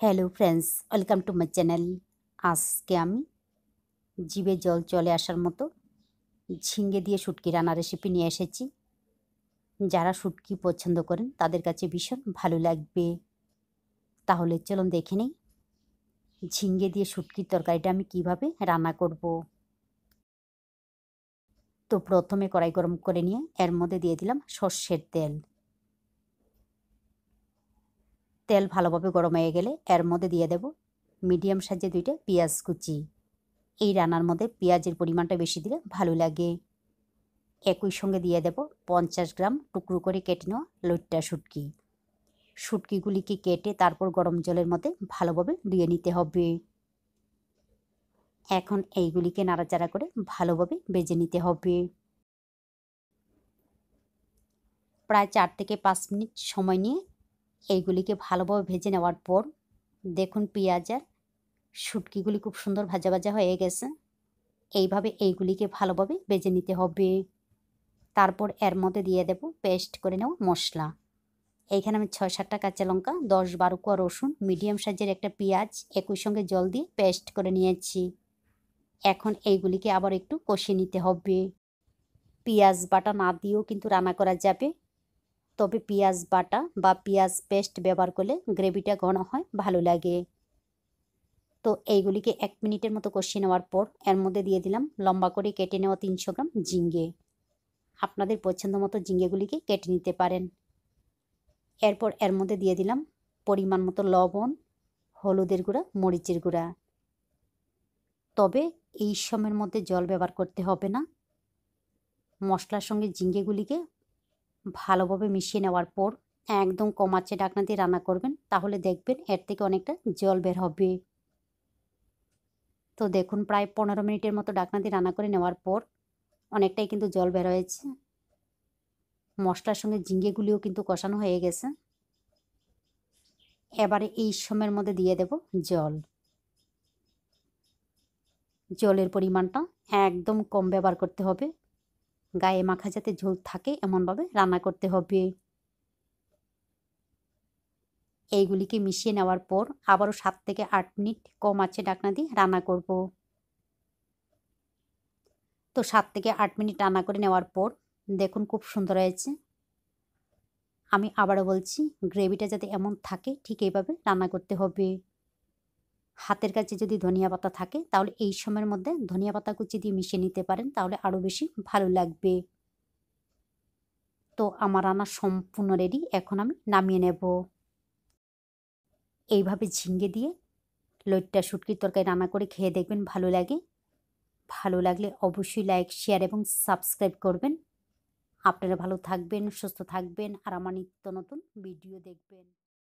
Hello friends, welcome to my channel. আজকে আমি জিভে জল চলে আসার মতো ঝিঙ্গে দিয়ে শুটকি রান্নার রেসিপি নিয়ে এসেছি। যারা শুটকি পছন্দ করেন তাদের কাছে ভীষণ ভালো লাগবে। তাহলে চলুন দেখে নিই ঝিঙ্গে দিয়ে শুটকির তরকারিটা আমি কিভাবে রান্না করব। তো প্রথমে কড়াই গরম করে নিয়ে এর মধ্যে দিয়ে দিলাম সর্ষের তেল। তেল ভালোভাবে গরম হয়ে গেলে এর মধ্যে দিয়ে দেব মিডিয়াম সাইজে 2টা পেঁয়াজ কুচি। এই রান্নার মধ্যে পেঁয়াজের পরিমাণটা বেশি দিলে ভালো লাগে। একই সঙ্গে দিয়ে দেব 50 গ্রাম টুকরো করে কেটে নেওয়া লইট্টা শুটকি। শুটকিগুলিকে কেটে তারপর গরম জলের মধ্যে ভালোভাবে ধুয়ে নিতে হবে। এখন এইগুলিকে নাড়াচাড়া করে ভালোভাবে ভেজে নিতে হবে। প্রায় 4 থেকে 5 মিনিট সময় নিয়ে এইগুলিকে ভালোভাবে ভেজে নেওয়ার পর দেখুন পেঁয়াজ আর শুটকিগুলি খুব সুন্দর ভাজা ভাজা হয়ে গেছে। এইভাবে এইগুলিকে ভালোভাবে ভেজে নিতে হবে। তারপর এর মধ্যে দিয়ে দেব পেস্ট করে নেওয়া মশলা। এইখানে আমি 6-7টা কাঁচা লঙ্কা, 10-12 কোয়া রসুন, মিডিয়াম সাইজের একটা পেঁয়াজ একই সঙ্গে জল দিয়ে পেস্ট করে নিয়েছি। এখন এইগুলিকে আবার একটু কষিয়ে নিতে হবে। পেঁয়াজ বাটা না দিয়েও কিন্তু রান্না করা যাবে, তবে পেঁয়াজ বাটা বা পেঁয়াজ পেস্ট ব্যবহার করলে গ্রেভিটা ঘন হয়, ভালো লাগে। তো এইগুলিকে 1 মিনিটের মতো কষিয়ে নেওয়ার পর এর মধ্যে দিয়ে দিলাম লম্বা করে কেটে নেওয়া 300 গ্রাম ঝিঙ্গে। আপনাদের পছন্দ মতো ঝিঙ্গেগুলিকে কেটে নিতে পারেন। এরপর এর মধ্যে দিয়ে দিলাম পরিমাণ মতো লবণ, হলুদের গুঁড়া, মরিচের গুঁড়া। তবে এই সময়ের মধ্যে জল ব্যবহার করতে হবে না। মশলার সঙ্গে ঝিঙ্গেগুলিকে ভালোভাবে মিশিয়ে নেওয়ার পর একদম কম আঁচে ঢাকনা দিয়ে রান্না করবেন, তাহলে দেখবেন এর থেকে অনেকটা জল বের হবে। তো দেখুন প্রায় 15 মিনিটের মতো ঢাকনা দিয়ে রান্না করে নেওয়ার পর অনেকটাই কিন্তু জল বের হয়েছে। মশলার সঙ্গে ঝিঙ্গেগুলিও কিন্তু কষানো হয়ে গেছে। এবারে এই সময়ের মধ্যে দিয়ে দেব জল। জলের পরিমাণটা একদম কম ব্যবহার করতে হবে। গায়ে মাখা যাতে ঝোল থাকে এমনভাবে রান্না করতে হবে। এইগুলিকে মিশিয়ে নেওয়ার পর আবারও 7 থেকে 8 মিনিট কম আঁচে ঢাকনা দিয়ে রান্না করব। তো 7 থেকে 8 মিনিট রান্না করে নেওয়ার পর দেখুন খুব সুন্দর হয়েছে। আমি আবারও বলছি, গ্রেভিটা যাতে এমন থাকে ঠিক এইভাবে রান্না করতে হবে। হাতের কাছে যদি ধনিয়া পাতা থাকে তাহলে এই সময়ের মধ্যে ধনিয়া পাতা কুচি দিয়ে মিশিয়ে নিতে পারেন, তাহলে আরও বেশি ভালো লাগবে। তো আমার রান্না সম্পূর্ণ রেডি, এখন আমি নামিয়ে নেব। এইভাবে ঝিঙ্গে দিয়ে লইট্টা শুটকির তরকারি রান্না করে খেয়ে দেখবেন, ভালো লাগে। ভালো লাগলে অবশ্যই লাইক, শেয়ার এবং সাবস্ক্রাইব করবেন। আপনারা ভালো থাকবেন, সুস্থ থাকবেন আর আমার নিত্য নতুন ভিডিও দেখবেন।